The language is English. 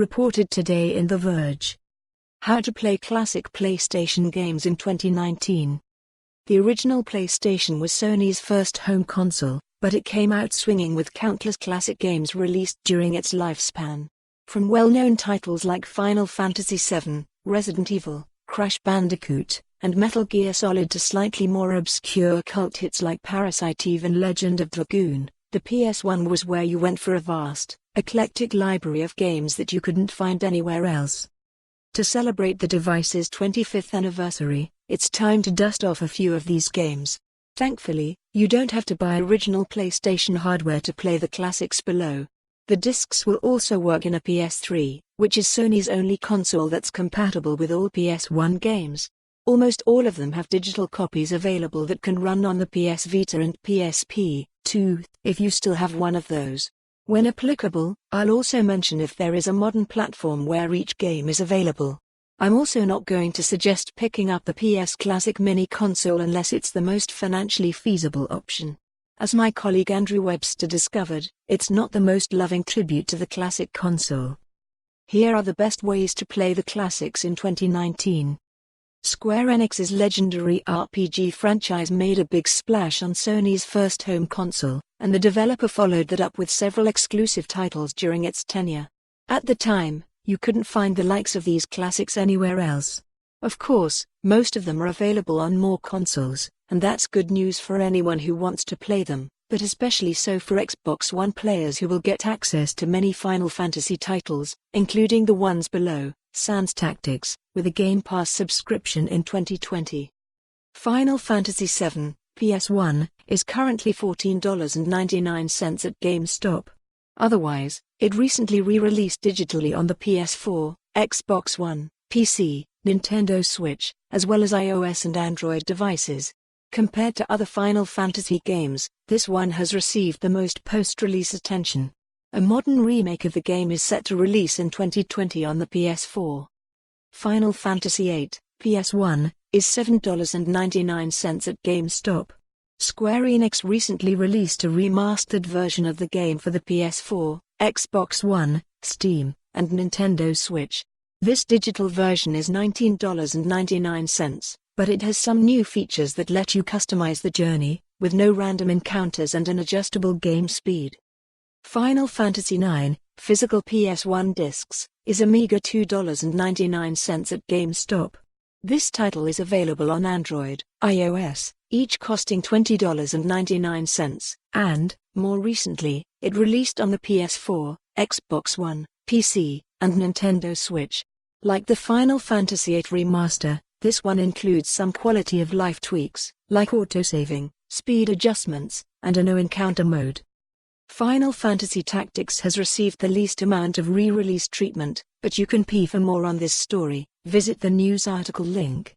reported today in The Verge. How to play classic PlayStation games in 2019. The original PlayStation was Sony's first home console, but it came out swinging with countless classic games released during its lifespan. From well-known titles like Final Fantasy VII, Resident Evil, Crash Bandicoot, and Metal Gear Solid to slightly more obscure cult hits like Parasite, even Legend of Dragoon, the PS1 was where you went for a vast, eclectic library of games that you couldn't find anywhere else. To celebrate the device's 25th anniversary, it's time to dust off a few of these games. Thankfully, you don't have to buy original PlayStation hardware to play the classics below. The discs will also work in a PS3, which is Sony's only console that's compatible with all PS1 games. Almost all of them have digital copies available that can run on the PS Vita and PSP, too, if you still have one of those. When applicable, I'll also mention if there is a modern platform where each game is available. I'm also not going to suggest picking up the PS Classic Mini console unless it's the most financially feasible option. As my colleague Andrew Webster discovered, it's not the most loving tribute to the classic console. Here are the best ways to play the classics in 2019. Square Enix's legendary RPG franchise made a big splash on Sony's first home console, and the developer followed that up with several exclusive titles during its tenure. At the time, you couldn't find the likes of these classics anywhere else. Of course, most of them are available on more consoles, and that's good news for anyone who wants to play them, but especially so for Xbox One players who will get access to many Final Fantasy titles, including the ones below, Sans Tactics, with a Game Pass subscription in 2020. Final Fantasy VII, PS1, is currently $14.99 at GameStop. Otherwise, it recently re-released digitally on the PS4, Xbox One, PC, Nintendo Switch, as well as iOS and Android devices. Compared to other Final Fantasy games, this one has received the most post-release attention. A modern remake of the game is set to release in 2020 on the PS4. Final Fantasy VIII, PS1, is $7.99 at GameStop. Square Enix recently released a remastered version of the game for the PS4, Xbox One, Steam, and Nintendo Switch. This digital version is $19.99, but it has some new features that let you customize the journey, with no random encounters and an adjustable game speed. Final Fantasy IX, physical PS1 discs, is a meager $2.99 at GameStop. This title is available on Android, iOS, each costing $20.99, and, more recently, it released on the PS4, Xbox One, PC, and Nintendo Switch. Like the Final Fantasy VIII remaster, this one includes some quality-of-life tweaks, like autosaving, speed adjustments, and a no-encounter mode. Final Fantasy Tactics has received the least amount of re-release treatment, but you can pay for more on this story. Visit the news article link.